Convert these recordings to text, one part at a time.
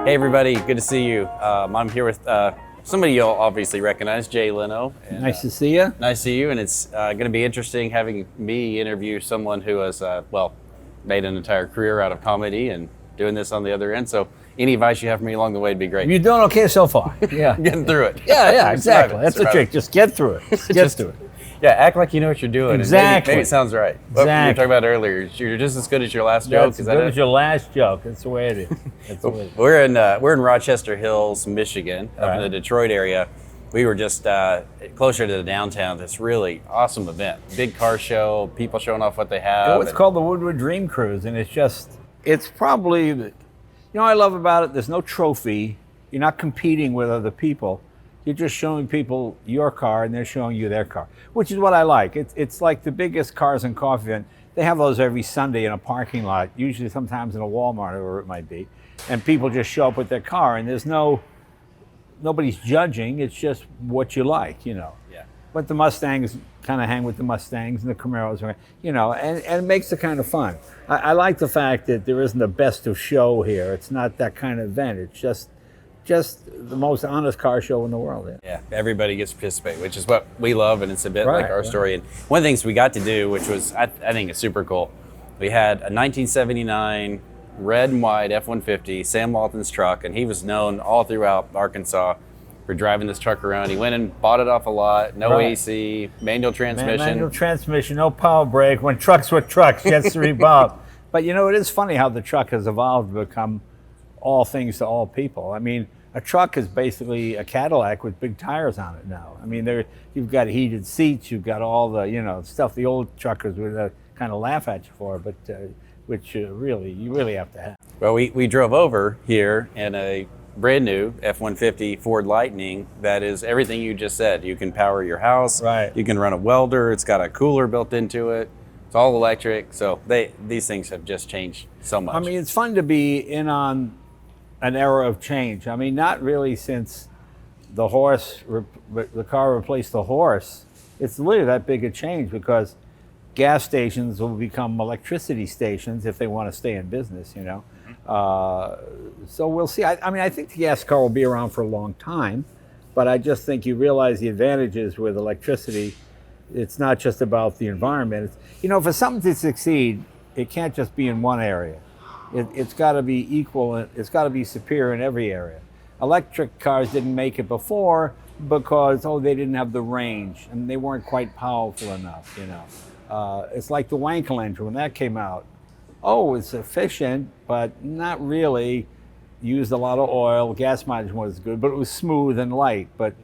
Hey everybody, good to see you. I'm here with somebody you'll obviously recognize, Jay Leno. And, Nice to see you. Nice to see you, and it's going to be interesting having me interview someone who has, made an entire career out of comedy and doing this on the other end. So any advice you have for me along the way would be great. You're doing okay so far. Yeah. Getting through it. Yeah, exactly. That's the trick. Just get through it. Get through it. Yeah, act like you know what you're doing. Exactly. Maybe it sounds right. What you were talking about earlier, you're just as good as your last joke. That's as good as your last joke. That's the way it is. That's the way it is. We're in Rochester Hills, Michigan, up in the Detroit area. We were just closer to the downtown. This really awesome event, big car show, people showing off what they have. It's called the Woodward Dream Cruise, and it's probably, you know what I love about it? There's no trophy. You're not competing with other people. You're just showing people your car, and they're showing you their car, which is what I like. It's like the biggest cars and coffee event. They have those every Sunday in a parking lot, usually sometimes in a Walmart or wherever it might be, and people just show up with their car, and nobody's judging. It's just what you like, you know. Yeah. But the Mustangs kind of hang with the Mustangs, and the Camaros, you know, and it makes it kind of fun. I like the fact that there isn't a best of show here. It's not that kind of event. It's just the most honest car show in the world. Yeah, everybody gets to participate, which is what we love, and it's a bit like our story. And one of the things we got to do, which was, I think, is super cool, we had a 1979 red and white F-150, Sam Walton's truck, and he was known all throughout Arkansas for driving this truck around. He went and bought it off a lot, no AC, manual transmission. Manual transmission, no power brake, when trucks were trucks, jet revolved. But you know, it is funny how the truck has evolved to become all things to all people. I mean, a truck is basically a Cadillac with big tires on it now. I mean, you've got heated seats, you've got all the, you know, stuff the old truckers would kind of laugh at you for, but which you really have to have. Well, we drove over here in a brand new F-150 Ford Lightning that is everything you just said. You can power your house, right? You can run a welder, it's got a cooler built into it, it's all electric, so these things have just changed so much. I mean, it's fun to be in on an era of change. I mean, not really since the car replaced the horse. It's literally that big a change, because gas stations will become electricity stations if they want to stay in business, you know. So we'll see. I mean, I think the gas car will be around for a long time, but I just think you realize the advantages with electricity. It's not just about the environment. You know, for something to succeed, it can't just be in one area. It's got to be equal. It's got to be superior in every area. Electric cars didn't make it before because they didn't have the range and they weren't quite powerful enough. You know, it's like the Wankel engine when that came out. It's efficient, but not really. Used a lot of oil. Gas mileage was good, but it was smooth and light. But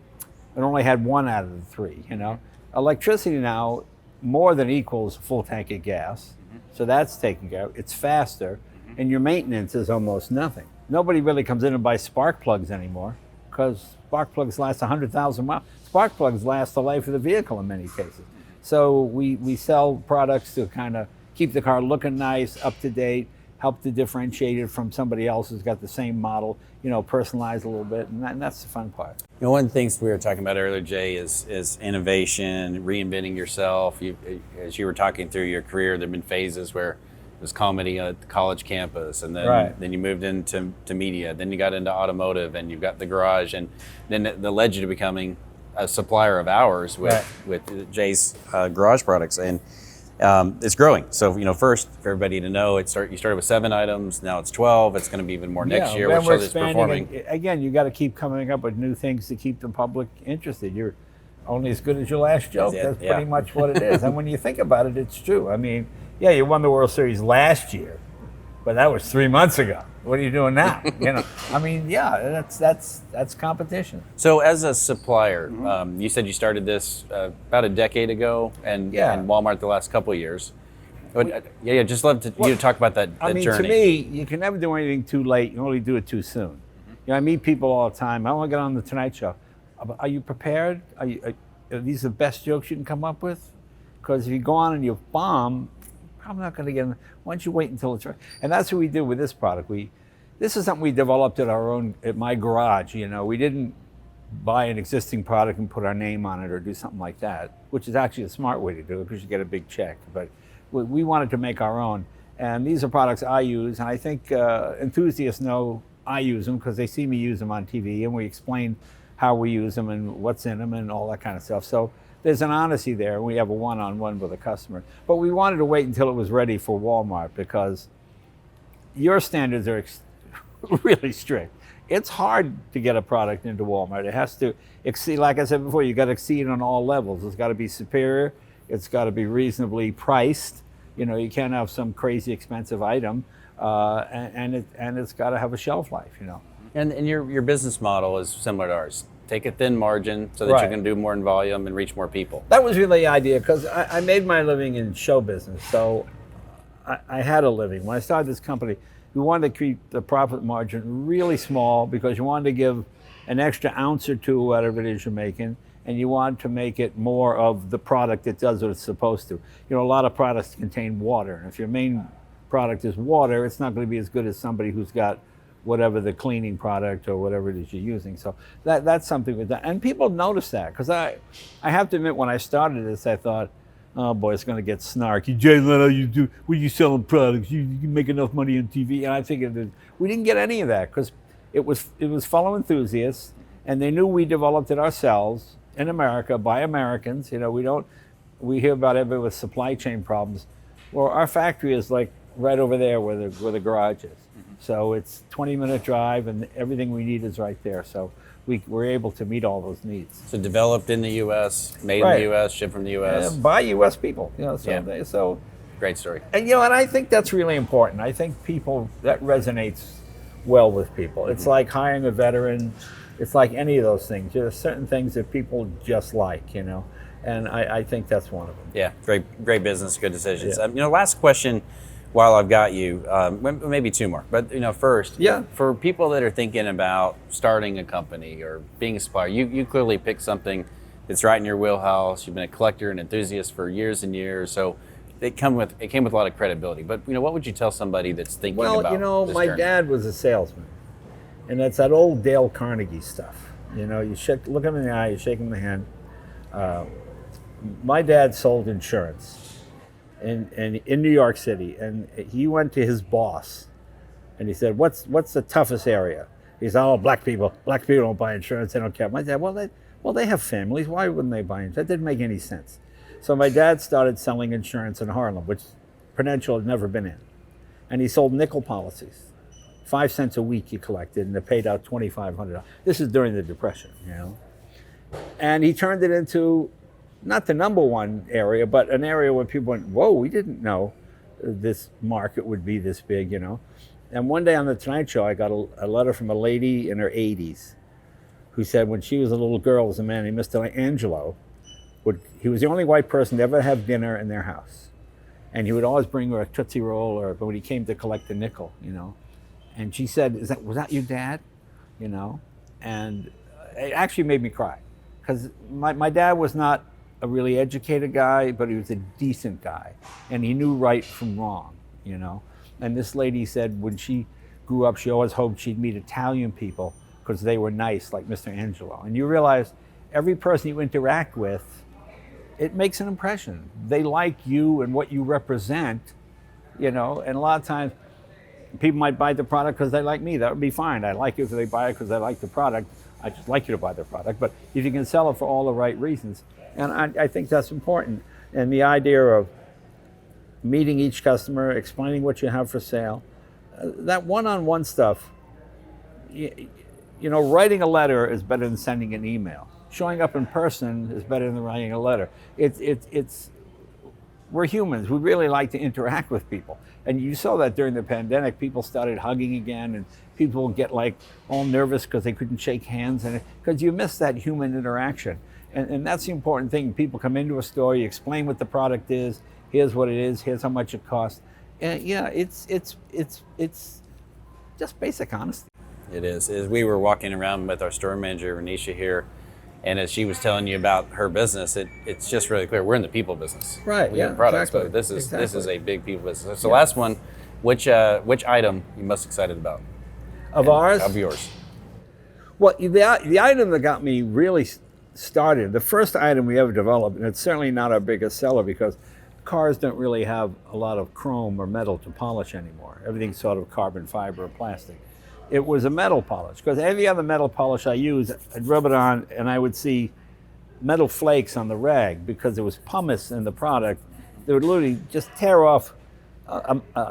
it only had one out of the three. You know, electricity now more than equals a full tank of gas, so that's taken care of. It's faster. And your maintenance is almost nothing. Nobody really comes in and buys spark plugs anymore, because spark plugs last 100,000 miles. Spark plugs last the life of the vehicle in many cases. So we sell products to kind of keep the car looking nice, up to date, help to differentiate it from somebody else who's got the same model, you know, personalized a little bit, and that's the fun part. You know, one of the things we were talking about earlier, Jay, is innovation, reinventing yourself. As you were talking through your career, there have been phases where it was comedy at the college campus, and then you moved into media, then you got into automotive, and you've got the garage, and then that led you to becoming a supplier of ours with Jay's garage products, and it's growing. So, you know, first for everybody to know, you started with 7 items, now it's 12. It's going to be even more next year, which is performing. Again, you got to keep coming up with new things to keep the public interested. You're only as good as your last joke. That's pretty much what it is. And when you think about it, it's true. I mean, yeah, you won the World Series last year, but that was 3 months ago. What are you doing now? You know, I mean, yeah, that's competition. So, as a supplier, you said you started this about a decade ago, and Walmart the last couple of years. Just love you to talk about that journey. To me, you can never do anything too late. You only do it too soon. You know, I meet people all the time. I want to get on the Tonight Show. Are you prepared? Are these the best jokes you can come up with? Because if you go on and you bomb, I'm not going to get in. Why don't you wait until it's right? And that's what we did with this product. This is something we developed at my garage. You know, we didn't buy an existing product and put our name on it or do something like that, which is actually a smart way to do it because you get a big check. But we wanted to make our own. And these are products I use, and I think enthusiasts know I use them because they see me use them on TV, and we explain how we use them and what's in them and all that kind of stuff. So there's an honesty there. We have a one-on-one with a customer. But we wanted to wait until it was ready for Walmart because your standards are really strict. It's hard to get a product into Walmart. It has to exceed, like I said before, you got to exceed on all levels. It's got to be superior. It's got to be reasonably priced. You know, you can't have some crazy expensive item, and it's got to have a shelf life. You know. And your business model is similar to ours. Take a thin margin so that you can do more in volume and reach more people. That was really the idea because I made my living in show business, so I had a living. When I started this company, we wanted to keep the profit margin really small because you wanted to give an extra ounce or two, whatever it is you're making, and you want to make it more of the product that does what it's supposed to. You know, a lot of products contain water, and if your main product is water, it's not going to be as good as somebody who's got whatever the cleaning product or whatever it is you're using. So that's something with that. And people notice that, because I have to admit, when I started this, I thought, oh boy, it's going to get snarky. Jay Leno, when you selling products, you can make enough money on TV. And I figured we didn't get any of that because it was fellow enthusiasts, and they knew we developed it ourselves in America by Americans. You know, we hear about everybody with supply chain problems. Well, our factory is like right over there where the garage is. So it's 20-minute drive, and everything we need is right there. So we're able to meet all those needs. So developed in the U.S., made in the U.S., shipped from the U.S. By U.S. people. You know, so great story. And and I think that's really important. I think that resonates well with people. It's like hiring a veteran. It's like any of those things. There's certain things that people just like, and I think that's one of them. Yeah, great business, good decisions. Yeah. Last question. While I've got you, maybe two more, but first, for people that are thinking about starting a company or being a supplier, you clearly picked something that's right in your wheelhouse. You've been a collector and enthusiast for years and years, so it came with a lot of credibility. But what would you tell somebody that's thinking about this my journey? dad was a salesman, and that's that old Dale Carnegie stuff. You look him in the eye, you shake him in the hand. My dad sold insurance. In New York City, and he went to his boss, and he said, "What's the toughest area?" He said, "Oh, black people don't buy insurance. They don't care." My dad, well, they have families. Why wouldn't they buy insurance? That didn't make any sense. So my dad started selling insurance in Harlem, which Prudential had never been in, and he sold nickel policies, 5 cents a week he collected, and they paid out $2,500. This is during the Depression, and he turned it into not the number one area, but an area where people went, whoa, we didn't know this market would be this big, And one day on the Tonight Show, I got a letter from a lady in her 80s who said when she was a little girl, there was a man named Mr. Angelo. He was the only white person to ever have dinner in their house. And he would always bring her a Tootsie Roll, or when he came to collect the nickel, And she said, was that your dad? And it actually made me cry, because my dad was not a really educated guy, but he was a decent guy, and he knew right from wrong, And this lady said when she grew up, she always hoped she'd meet Italian people because they were nice, like Mr. Angelo. And you realize every person you interact with, it makes an impression. They like you and what you represent, And a lot of times, people might buy the product because they like me. That would be fine. I like you if they buy it because I like the product. I just like you to buy the product. But if you can sell it for all the right reasons, and I think that's important. And the idea of meeting each customer, explaining what you have for sale, that one-on-one stuff, writing a letter is better than sending an email. Showing up in person is better than writing a letter. We're humans. We really like to interact with people. And you saw that during the pandemic. People started hugging again, and people get all nervous because they couldn't shake hands, and because you miss that human interaction. And that's the important thing. People come into a store, you explain what the product is, here's what it is, here's how much it costs. And it's just basic honesty. It is. As we were walking around with our store manager, Renisha, here, and as she was telling you about her business, it's just really clear. We're in the people business. Right, we have products, exactly. But this is a big people business. So last one, which item are you most excited about? Of ours? Of yours. Well, the item that got me really started, the first item we ever developed, and it's certainly not our biggest seller because cars don't really have a lot of chrome or metal to polish anymore. Everything's sort of carbon fiber or plastic. it was a metal polish. Because every other metal polish I used, I'd rub it on and I would see metal flakes on the rag because there was pumice in the product. They would literally just tear off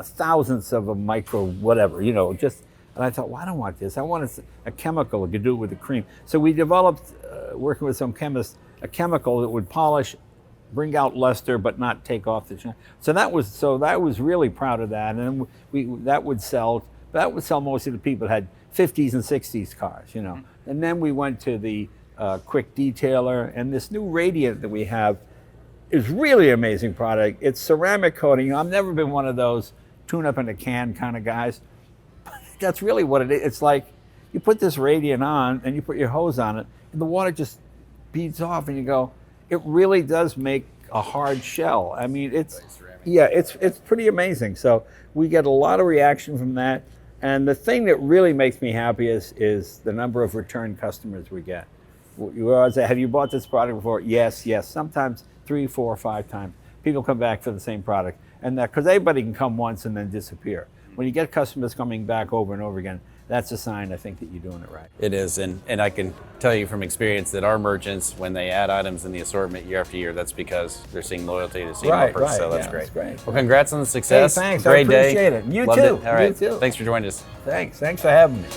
thousandths of a micro whatever, you know, just, and I thought, well, I don't want this. I want a chemical that could do it with the cream. So we developed, working with some chemists, a chemical that would polish, bring out luster, but not take off the shine. So that was really proud of that. And that would sell mostly to people that had 50s and 60s cars, you know. And then we went to the quick detailer, and this new radiant that we have is really an amazing product. It's ceramic coating. I've never been one of those tune up in a can kind of guys. That's really what it is. It's like you put this radiant on and you put your hose on it and the water just beads off and you go, it really does make a hard shell. I mean, it's pretty amazing. So we get a lot of reaction from that. And the thing that really makes me happy is the number of return customers we get. You always say, have you bought this product before? Yes. Sometimes 3, 4, 5 times. People come back for the same product. And that, because everybody can come once and then disappear. When you get customers coming back over and over again, that's a sign, I think, that you're doing it right. It is, and I can tell you from experience that our merchants, when they add items in the assortment year after year, that's because they're seeing loyalty, they're seeing offers, so that's great. Well, congrats on the success. Hey, thanks, Great I appreciate day. it. You Loved too. It. All right. You too. Thanks for joining us. Thanks for having me.